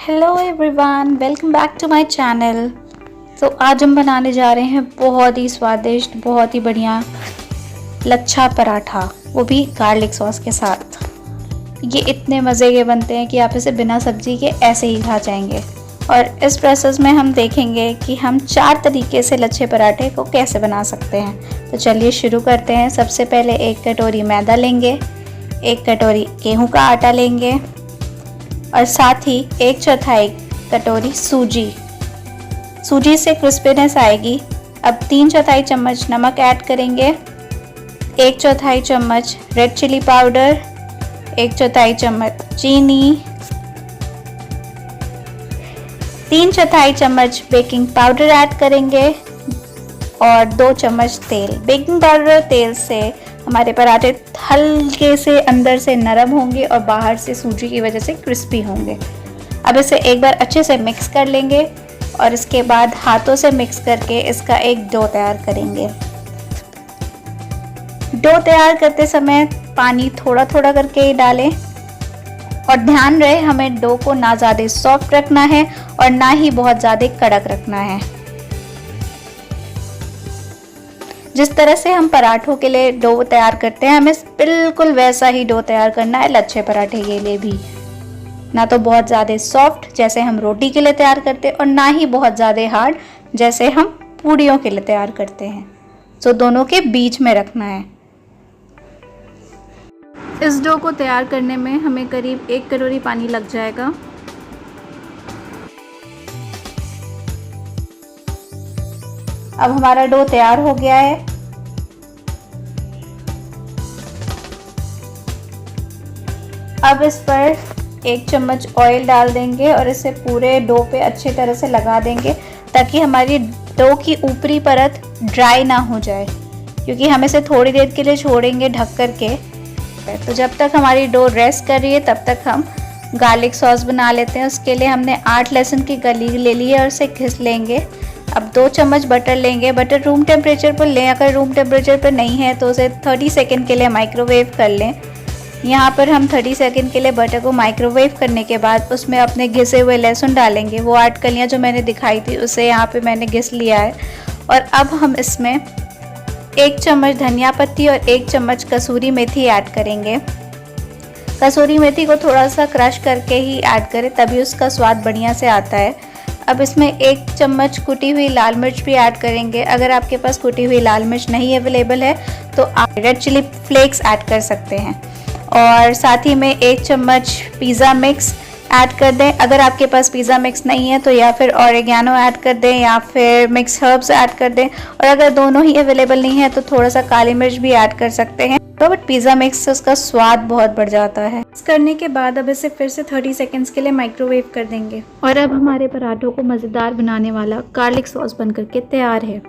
Hello everyone, welcome back to my channel. तो आज हम बनाने जा रहे हैं बहुत ही स्वादिष्ट, बहुत ही बढ़िया लच्छा पराठा, वो भी गार्लिक सॉस के साथ। ये इतने मज़े के बनते हैं कि आप इसे बिना सब्जी के ऐसे ही खा जाएंगे। और इस प्रोसेस में हम देखेंगे कि हम 4 तरीके से लच्छे पराठे को कैसे बना सकते हैं। तो चलिए शुरू करते हैं। सबसे पहले 1 कटोरी मैदा लेंगे, 1 कटोरी गेहूँ का आटा लेंगे और साथ ही 1/4 कटोरी सूजी से क्रिस्पीनेस आएगी। अब 3/4 चम्मच नमक ऐड करेंगे, 1/4 चम्मच रेड चिली पाउडर, 1/4 चम्मच चीनी, 3/4 चम्मच बेकिंग पाउडर ऐड करेंगे और 2 चम्मच तेल। बेकिंग पाउडर और तेल से हमारे पराठे हल्के से अंदर से नरम होंगे और बाहर से सूजी की वजह से क्रिस्पी होंगे। अब इसे एक बार अच्छे से मिक्स कर लेंगे और इसके बाद हाथों से मिक्स करके इसका एक डो तैयार करेंगे। डो तैयार करते समय पानी थोड़ा थोड़ा करके ही डालें और ध्यान रहे हमें डो को ना ज़्यादा सॉफ्ट रखना है और ना ही बहुत ज़्यादा कड़क रखना है। जिस तरह से हम पराठों के लिए डो तैयार करते हैं, हमें बिल्कुल वैसा ही डो तैयार करना है लच्छे पराठे के लिए भी। ना तो बहुत ज़्यादा सॉफ्ट जैसे हम रोटी के लिए तैयार करते हैं और ना ही बहुत ज़्यादा हार्ड जैसे हम पूड़ियों के लिए तैयार करते हैं। तो दोनों के बीच में रखना है। इस डो को तैयार करने में हमें करीब 1 कटोरी पानी लग जाएगा। अब हमारा डो तैयार हो गया है। अब इस पर 1 चम्मच ऑयल डाल देंगे और इसे पूरे डो पे अच्छी तरह से लगा देंगे ताकि हमारी डो की ऊपरी परत ड्राई ना हो जाए, क्योंकि हम इसे थोड़ी देर के लिए छोड़ेंगे ढक कर के। तो जब तक हमारी डो रेस्ट कर रही है तब तक हम गार्लिक सॉस बना लेते हैं। उसके लिए हमने 8 लहसुन की कली ले ली है और इसे घिस लेंगे। अब 2 चम्मच बटर लेंगे। बटर रूम टेम्परेचर पर लें, अगर रूम टेम्परेचर पर नहीं है तो उसे 30 सेकेंड के लिए माइक्रोवेव कर लें। यहाँ पर हम 30 सेकेंड के लिए बटर को माइक्रोवेव करने के बाद उसमें अपने घिसे हुए लहसुन डालेंगे। वो 8 कलियाँ जो मैंने दिखाई थी उसे यहाँ पे मैंने घिस लिया है। और अब हम इसमें 1 चम्मच धनिया पत्ती और 1 चम्मच कसूरी मेथी ऐड करेंगे। कसूरी मेथी को थोड़ा सा क्रश करके ही ऐड करें, तभी उसका स्वाद बढ़िया से आता है। अब इसमें 1 चम्मच कुटी हुई लाल मिर्च भी ऐड करेंगे। अगर आपके पास कुटी हुई लाल मिर्च नहीं अवेलेबल है तो आप रेड चिली फ्लेक्स ऐड कर सकते हैं। और साथ ही में 1 चम्मच पिज़्ज़ा मिक्स ऐड कर दें। अगर आपके पास पिज़्ज़ा मिक्स नहीं है तो या फिर ऑरिगेनो ऐड कर दें या फिर मिक्स हर्ब्स ऐड कर दें। और अगर दोनों ही अवेलेबल नहीं है तो थोड़ा सा काली मिर्च भी ऐड कर सकते हैं। तो बट पिज़्ज़ा मिक्स से उसका स्वाद बहुत बढ़ जाता है। मिक्स करने के बाद अब इसे फिर से 30 सेकेंड्स के लिए माइक्रोवेव कर देंगे। और अब हमारे पराठों को मज़ेदार बनाने वाला गार्लिक सॉस बन करके तैयार है।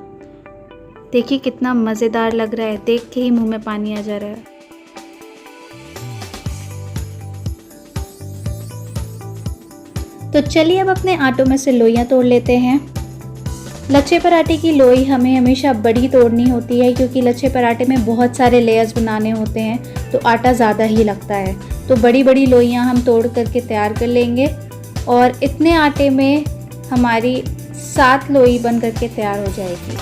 देखिए कितना मज़ेदार लग रहा है, देख के ही मुँह में पानी आ जा रहा है। तो चलिए अब अपने आटों में से लोइयाँ तोड़ लेते हैं। लच्छे पराठे की लोई हमें हमेशा बड़ी तोड़नी होती है, क्योंकि लच्छे पराठे में बहुत सारे लेयर्स बनाने होते हैं तो आटा ज़्यादा ही लगता है। तो बड़ी बड़ी लोइयाँ हम तोड़ करके तैयार कर लेंगे और इतने आटे में हमारी 7 लोई बन करके तैयार हो जाएगी।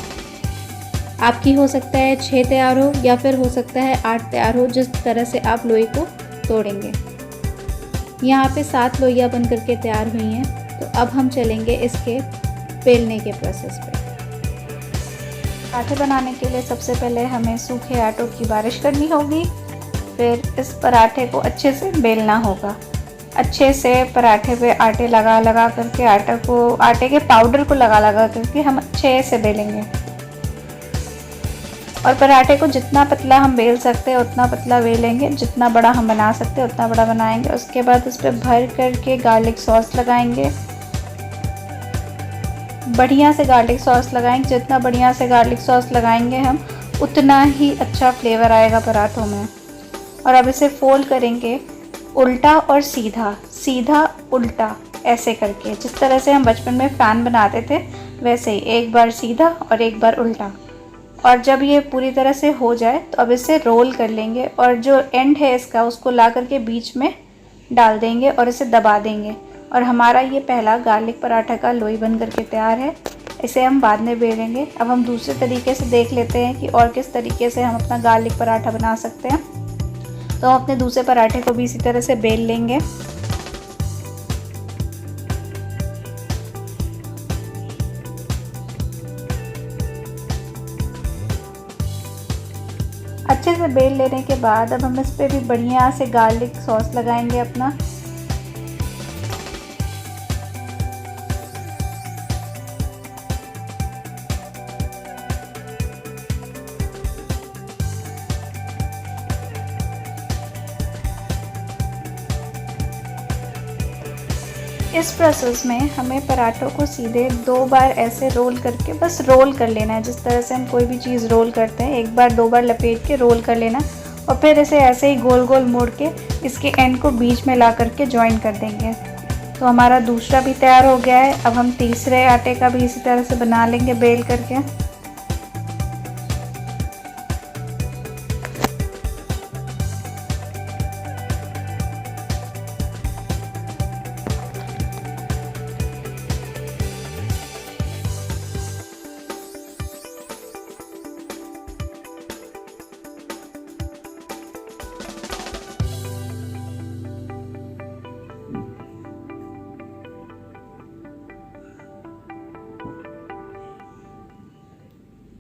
आपकी हो सकता है 6 तैयार हो या फिर हो सकता है 8 तैयार हो, जिस तरह से आप लोई को तोड़ेंगे। यहाँ पे 7 लोइयाँ बन करके तैयार हुई हैं। तो अब हम चलेंगे इसके बेलने के प्रोसेस पे। पराठे बनाने के लिए सबसे पहले हमें सूखे आटों की बारिश करनी होगी, फिर इस पराठे को अच्छे से बेलना होगा। अच्छे से पराठे पे आटे लगा लगा करके आटे के पाउडर को लगा लगा करके हम अच्छे से बेलेंगे। और पराठे को जितना पतला हम बेल सकते हैं उतना पतला बेलेंगे, जितना बड़ा हम बना सकते हैं उतना बड़ा बनाएंगे। उसके बाद उस पर भर करके गार्लिक सॉस लगाएंगे। बढ़िया से गार्लिक सॉस लगाएंगे। जितना बढ़िया से गार्लिक सॉस लगाएंगे हम उतना ही अच्छा फ्लेवर आएगा पराठों में। और अब इसे फोल्ड करेंगे उल्टा और सीधा, सीधा उल्टा ऐसे करके, जिस तरह से हम बचपन में फ़ैन बनाते थे वैसे ही, एक बार सीधा और एक बार उल्टा। और जब ये पूरी तरह से हो जाए तो अब इसे रोल कर लेंगे और जो एंड है इसका उसको ला करके बीच में डाल देंगे और इसे दबा देंगे। और हमारा ये पहला गार्लिक पराठा का लोई बन करके तैयार है। इसे हम बाद में बेलेंगे। अब हम दूसरे तरीके से देख लेते हैं कि और किस तरीके से हम अपना गार्लिक पराठा बना सकते हैं। तो हम अपने दूसरे पराठे को भी इसी तरह से बेल लेंगे। अच्छे से बेल लेने के बाद अब हम इस पर भी बढ़िया से गार्लिक सॉस लगाएंगे अपना। इस प्रोसेस में हमें पराठों को सीधे 2 बार ऐसे रोल करके बस रोल कर लेना है। जिस तरह से हम कोई भी चीज़ रोल करते हैं, 1 बार 2 बार लपेट के रोल कर लेना और फिर इसे ऐसे ही गोल गोल मोड़ के इसके एंड को बीच में ला करके जॉइन कर देंगे। तो हमारा दूसरा भी तैयार हो गया है। अब हम तीसरे आटे का भी इसी तरह से बना लेंगे बेल करके।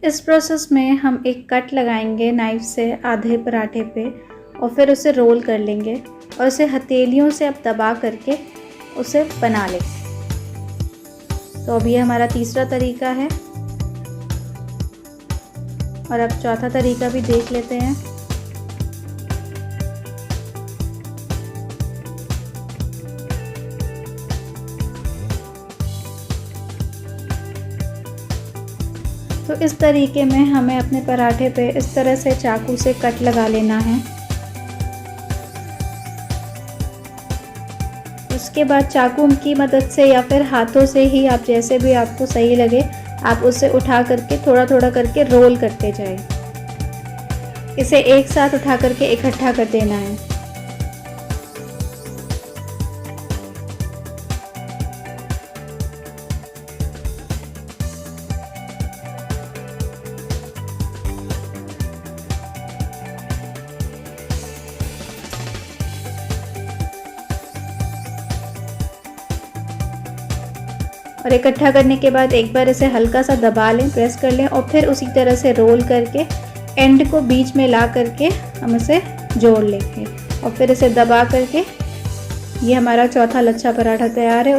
इस प्रोसेस में हम एक कट लगाएंगे नाइफ से आधे पराठे पे और फिर उसे रोल कर लेंगे और उसे हथेलियों से अब दबा करके उसे बना लेंगे। तो अब ये हमारा तीसरा तरीका है और अब चौथा तरीका भी देख लेते हैं। तो इस तरीके में हमें अपने पराठे पे इस तरह से चाकू से कट लगा लेना है। उसके बाद चाकू की मदद से या फिर हाथों से ही, आप जैसे भी आपको सही लगे, आप उसे उठा करके थोड़ा थोड़ा करके रोल करते जाएं। इसे एक साथ उठा करके इकट्ठा कर देना है। और इकट्ठा करने के बाद एक बार इसे हल्का सा दबा लें, प्रेस कर लें और फिर उसी तरह से रोल करके एंड को बीच में ला करके हम इसे जोड़ लेंगे और फिर इसे दबा करके ये हमारा चौथा लच्छा पराठा तैयार है।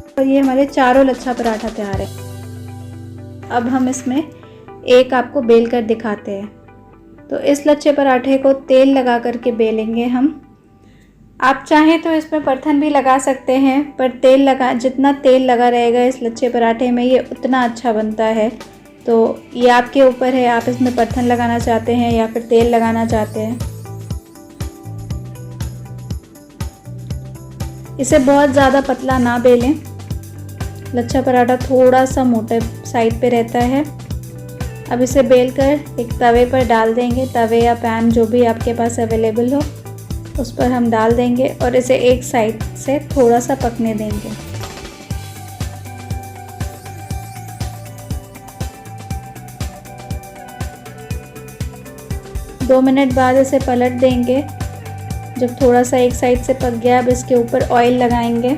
और ये हमारे चारों लच्छा पराठा तैयार है। अब हम इसमें एक आपको बेल कर दिखाते हैं। तो इस लच्छे पराठे को तेल लगा करके बेलेंगे हम। आप चाहें तो इसमें परथन भी लगा सकते हैं, पर जितना तेल लगा रहेगा इस लच्छे पराठे में ये उतना अच्छा बनता है। तो ये आपके ऊपर है, आप इसमें परथन लगाना चाहते हैं या फिर तेल लगाना चाहते हैं। इसे बहुत ज़्यादा पतला ना बेलें। लच्छा पराठा थोड़ा सा मोटे साइड पे रहता है। अब इसे बेलकर एक तवे पर डाल देंगे। तवे या पैन जो भी आपके पास अवेलेबल हो उस पर हम डाल देंगे और इसे एक साइड से थोड़ा सा पकने देंगे। दो मिनट बाद इसे पलट देंगे। जब थोड़ा सा एक साइड से पक गया, अब इसके ऊपर ऑयल लगाएंगे।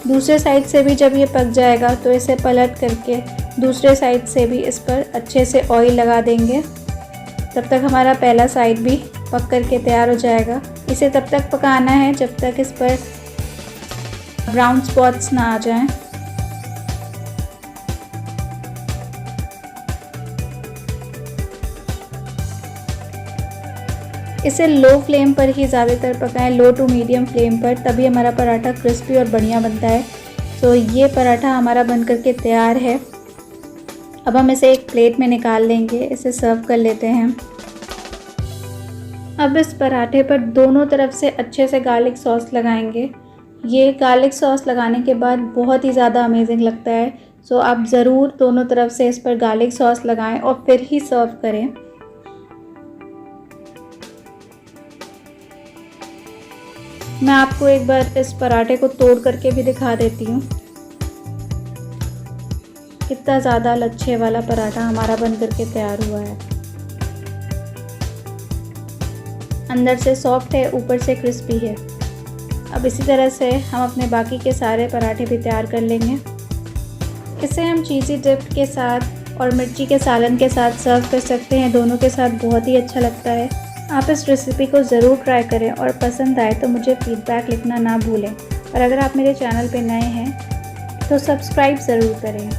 दूसरे साइड से भी जब ये पक जाएगा तो इसे पलट करके दूसरे साइड से भी इस पर अच्छे से ऑयल लगा देंगे। तब तक हमारा पहला साइड भी पक करके तैयार हो जाएगा। इसे तब तक पकाना है जब तक इस पर ब्राउन स्पॉट्स ना आ जाएं। इसे लो फ्लेम पर ही ज़्यादातर पकाएं, लो टू मीडियम फ्लेम पर, तभी हमारा पराठा क्रिस्पी और बढ़िया बनता है। तो ये पराठा हमारा बन करके तैयार है। अब हम इसे एक प्लेट में निकाल लेंगे, इसे सर्व कर लेते हैं। अब इस पराठे पर दोनों तरफ से अच्छे से गार्लिक सॉस लगाएंगे। ये गार्लिक सॉस लगाने के बाद बहुत ही ज़्यादा अमेजिंग लगता है। सो आप ज़रूर दोनों तरफ से इस पर गार्लिक सॉस लगाएं और फिर ही सर्व करें। मैं आपको एक बार इस पराठे को तोड़ करके भी दिखा देती हूँ। कितना ज़्यादा लच्छे वाला पराठा हमारा बन करके तैयार हुआ है। अंदर से सॉफ्ट है, ऊपर से क्रिस्पी है। अब इसी तरह से हम अपने बाकी के सारे पराठे भी तैयार कर लेंगे। इसे हम चीज़ी डिप के साथ और मिर्ची के सालन के साथ सर्व कर सकते हैं। दोनों के साथ बहुत ही अच्छा लगता है। आप इस रेसिपी को ज़रूर ट्राई करें और पसंद आए तो मुझे फ़ीडबैक लिखना ना भूलें। और अगर आप मेरे चैनल पे नए हैं तो सब्सक्राइब ज़रूर करें।